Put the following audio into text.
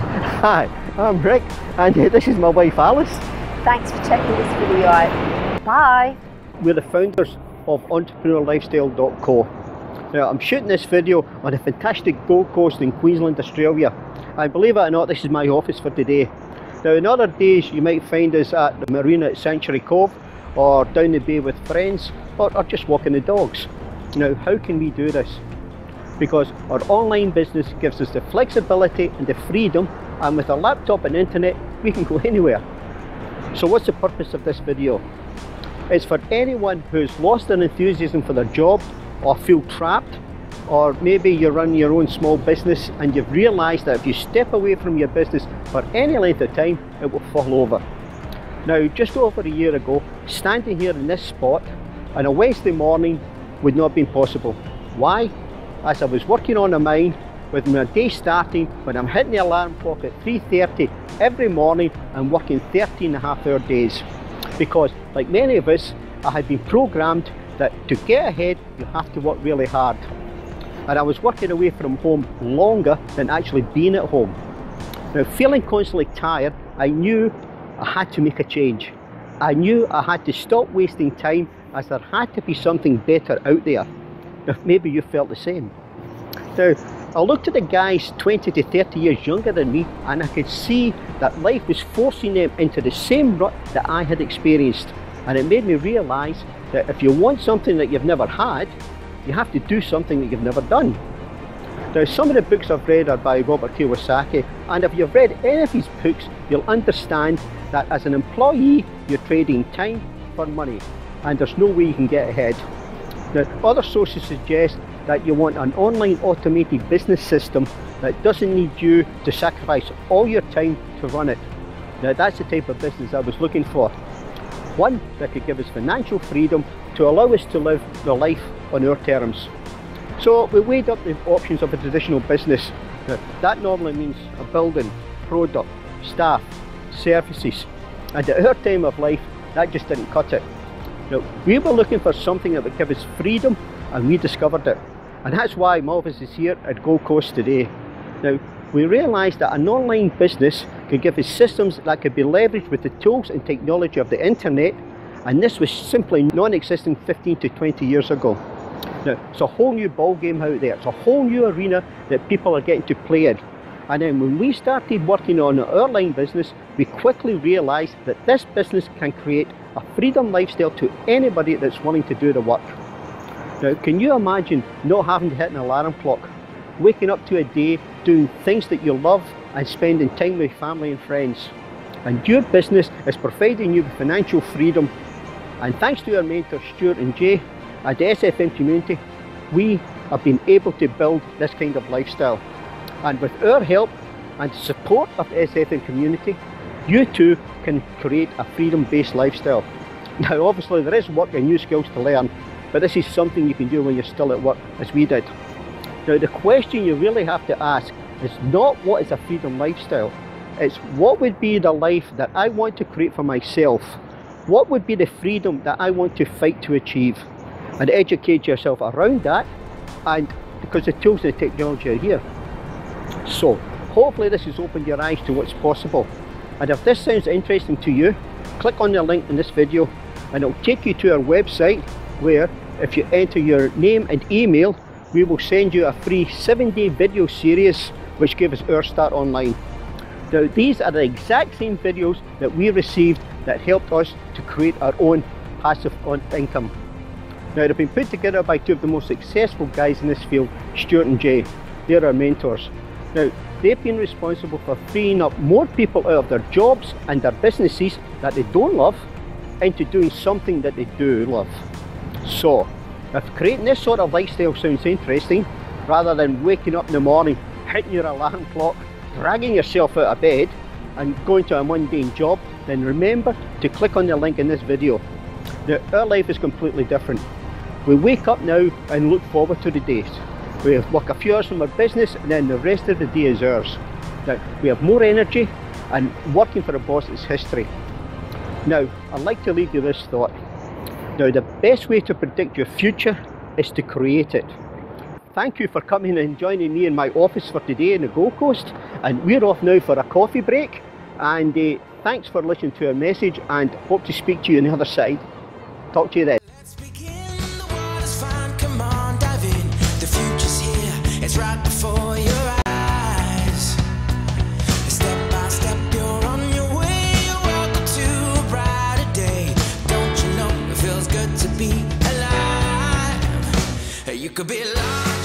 Hi, I'm Rick, and this is my wife Alice. Thanks for checking this video out. Bye. We're the founders of entrepreneurlifestyle.co. Now, I'm shooting this video on a fantastic Gold Coast in Queensland, Australia. And believe it or not, this is my office for today. Now, in other days, you might find us at the marina at Sanctuary Cove, or down the bay with friends, or just walking the dogs. Now, how can we do this? Because our online business gives us the flexibility and the freedom, and with a laptop and internet, we can go anywhere. So what's the purpose of this video? It's for anyone who's lost their enthusiasm for their job, or feel trapped, or maybe you run your own small business and you've realised that if you step away from your business for any length of time, it will fall over. Now, just over a year ago, standing here in this spot on a Wednesday morning would not have been possible. Why? As I was working on a mine, with my day starting when I'm hitting the alarm clock at 3:30 every morning and working 13.5-hour days. Because, like many of us, I had been programmed that to get ahead, you have to work really hard. And I was working away from home longer than actually being at home. Now, feeling constantly tired, I knew I had to make a change. I knew I had to stop wasting time, as there had to be something better out there. Now, maybe you felt the same. Now, I looked at the guys 20 to 30 years younger than me, and I could see that life was forcing them into the same rut that I had experienced. And it made me realise that if you want something that you've never had, you have to do something that you've never done. Now, some of the books I've read are by Robert Kiyosaki, and if you've read any of his books, you'll understand that as an employee, you're trading time for money, and there's no way you can get ahead. Now, other sources suggest that you want an online automated business system that doesn't need you to sacrifice all your time to run it. Now, that's the type of business I was looking for. One that could give us financial freedom to allow us to live the life on our terms. So we weighed up the options of a traditional business. Now, that normally means a building, product, staff, services, and at our time of life, that just didn't cut it. Now, we were looking for something that would give us freedom, and we discovered it. And that's why my office is here at Gold Coast today. Now, we realised that an online business could give us systems that could be leveraged with the tools and technology of the internet, and this was simply non-existent 15 to 20 years ago. Now, it's a whole new ball game out there. It's a whole new arena that people are getting to play in. And then when we started working on our online business, we quickly realised that this business can create a freedom lifestyle to anybody that's willing to do the work. Now, can you imagine not having to hit an alarm clock, waking up to a day, doing things that you love and spending time with family and friends? And your business is providing you with financial freedom. And thanks to our mentors Stuart and Jay at the SFM community, we have been able to build this kind of lifestyle. And with our help and support of the SFM community, you too can create a freedom-based lifestyle. Now, obviously there is work and new skills to learn, but this is something you can do when you're still at work, as we did. Now, the question you really have to ask is not what is a freedom lifestyle, it's what would be the life that I want to create for myself? What would be the freedom that I want to fight to achieve? And educate yourself around that, and because the tools and the technology are here. So, hopefully this has opened your eyes to what's possible. And if this sounds interesting to you, click on the link in this video and it'll take you to our website, where if you enter your name and email, we will send you a free 7-day video series which gives us our start online. Now, these are the exact same videos that we received that helped us to create our own passive income. Now, they've been put together by two of the most successful guys in this field, Stuart and Jay. They're our mentors. Now, they've been responsible for freeing up more people out of their jobs and their businesses that they don't love into doing something that they do love. So, if creating this sort of lifestyle sounds interesting, rather than waking up in the morning, hitting your alarm clock, dragging yourself out of bed and going to a mundane job, then remember to click on the link in this video. Now, our life is completely different. We wake up now and look forward to the days. We work a few hours from our business, and then the rest of the day is ours. Now, we have more energy, and working for a boss is history. Now, I'd like to leave you this thought. Now, the best way to predict your future is to create it. thank you for coming and joining me in my office for today in the Gold Coast, and we're off now for a coffee break, and thanks for listening to our message, and hope to speak to you on the other side. Talk to you then. Let's begin, the water's fine, come on, dive in. The future's here, it's right before your eyes. Step by step, you're on your way, you're welcome to a brighter day. Don't you know it feels good to be alive? You could be alive.